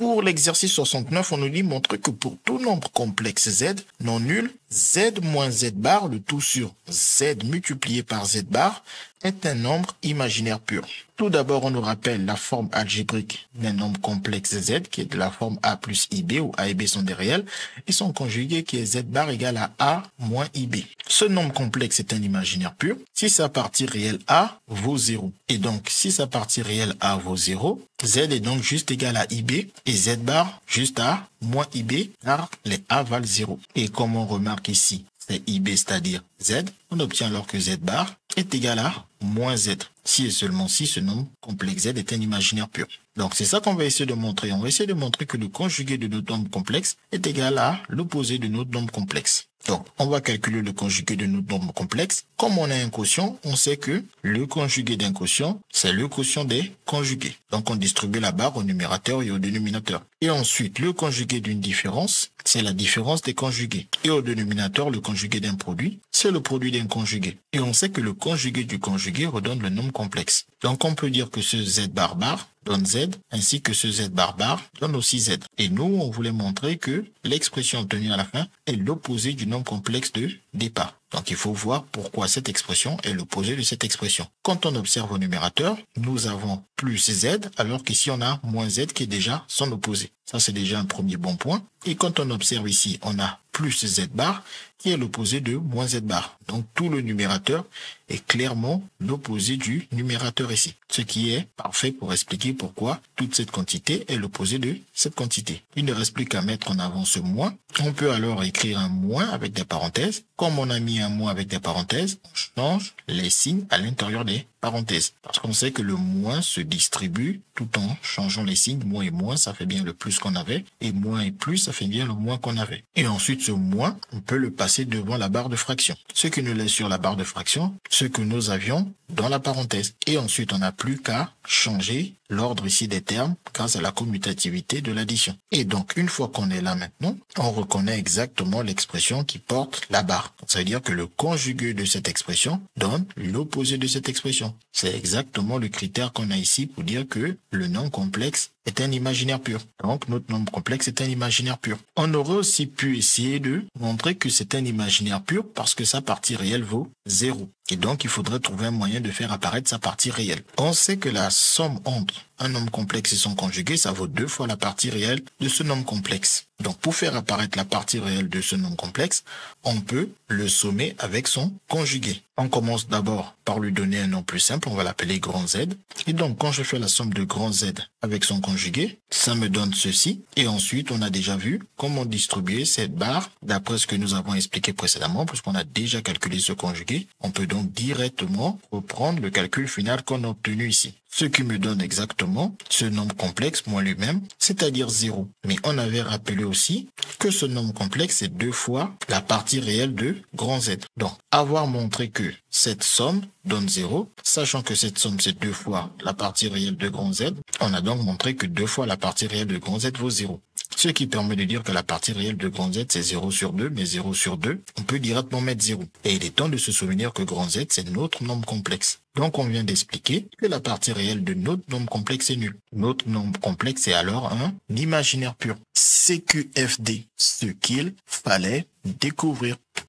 Pour l'exercice 69, on nous dit montrer que pour tout nombre complexe z non nul, z moins z bar, le tout sur z multiplié par z bar, est un nombre imaginaire pur. Tout d'abord, on nous rappelle la forme algébrique d'un nombre complexe z qui est de la forme a plus ib, où a et b sont des réels, et son conjugué qui est z bar égale à a moins ib. Ce nombre complexe est un imaginaire pur si sa partie réelle a vaut 0. Et donc, si sa partie réelle a vaut 0, z est donc juste égal à ib et z bar juste à moins ib car les a valent 0. Et comme on remarque ici, c'est ib, c'est-à-dire z, on obtient alors que z bar est égal à moins z, si et seulement si ce nombre complexe z est un imaginaire pur. Donc c'est ça qu'on va essayer de montrer. On va essayer de montrer que le conjugué de notre nombre complexe est égal à l'opposé de notre nombre complexe. Donc, on va calculer le conjugué de notre nombre complexe. Comme on a un quotient, on sait que le conjugué d'un quotient, c'est le quotient des conjugués. Donc, on distribue la barre au numérateur et au dénominateur. Et ensuite, le conjugué d'une différence, c'est la différence des conjugués. Et au dénominateur, le conjugué d'un produit, c'est le produit d'un conjugué. Et on sait que le conjugué du conjugué redonne le nombre complexe. Donc, on peut dire que ce z bar bar donne z, ainsi que ce z bar bar donne aussi z. Et nous, on voulait montrer que l'expression obtenue à la fin est l'opposé du nombre complexe de départ. Donc, il faut voir pourquoi cette expression est l'opposé de cette expression. Quand on observe au numérateur, nous avons plus z, alors qu'ici, on a moins z qui est déjà son opposé. Ça, c'est déjà un premier bon point. Et quand on observe ici, on a plus z bar, qui est l'opposé de moins z bar. Donc, tout le numérateur est clairement l'opposé du numérateur ici. Ce qui est parfait pour expliquer pourquoi toute cette quantité est l'opposé de cette quantité. Il ne reste plus qu'à mettre en avant ce moins. On peut alors écrire un moins avec des parenthèses. Comme on a mis un moins avec des parenthèses, on change les signes à l'intérieur des parenthèses. Parce qu'on sait que le moins se distribue tout en changeant les signes. Moins et moins, ça fait bien le plus qu'on avait. Et moins et plus, ça fait bien le moins qu'on avait. Et ensuite, ce moins, on peut le passer devant la barre de fraction. Ce qui nous laisse sur la barre de fraction, ce que nous avions dans la parenthèse. Et ensuite, on n'a plus qu'à changer l'ordre ici des termes grâce à la commutativité de l'addition. Et donc, une fois qu'on est là maintenant, on reconnaît exactement l'expression qui porte la barre. Ça veut dire que le conjugué de cette expression donne l'opposé de cette expression. C'est exactement le critère qu'on a ici pour dire que le nombre complexe est un imaginaire pur. Donc, notre nombre complexe est un imaginaire pur. On aurait aussi pu essayer de montrer que c'est un imaginaire pur parce que sa partie réelle vaut 0. Et donc, il faudrait trouver un moyen de faire apparaître sa partie réelle. On sait que la somme entre un nombre complexe et son conjugué, ça vaut 2 fois la partie réelle de ce nombre complexe. Donc, pour faire apparaître la partie réelle de ce nombre complexe, on peut le sommer avec son conjugué. On commence d'abord par lui donner un nom plus simple, on va l'appeler grand Z. Et donc, quand je fais la somme de grand Z avec son conjugué, ça me donne ceci. Et ensuite, on a déjà vu comment distribuer cette barre d'après ce que nous avons expliqué précédemment, puisqu'on a déjà calculé ce conjugué. On peut donc directement reprendre le calcul final qu'on a obtenu ici. Ce qui me donne exactement ce nombre complexe, moi lui-même, c'est-à-dire 0. Mais on avait rappelé aussi que ce nombre complexe est 2 fois la partie réelle de grand Z. Donc, avoir montré que cette somme donne 0, sachant que cette somme c'est 2 fois la partie réelle de grand Z, on a donc montré que 2 fois la partie réelle de grand Z vaut 0. Ce qui permet de dire que la partie réelle de grand Z, c'est 0 sur 2, mais 0 sur 2, on peut directement mettre 0. Et il est temps de se souvenir que grand Z, c'est notre nombre complexe. Donc, on vient d'expliquer que la partie réelle de notre nombre complexe est nulle. Notre nombre complexe est alors un imaginaire pur. CQFD, ce qu'il fallait découvrir.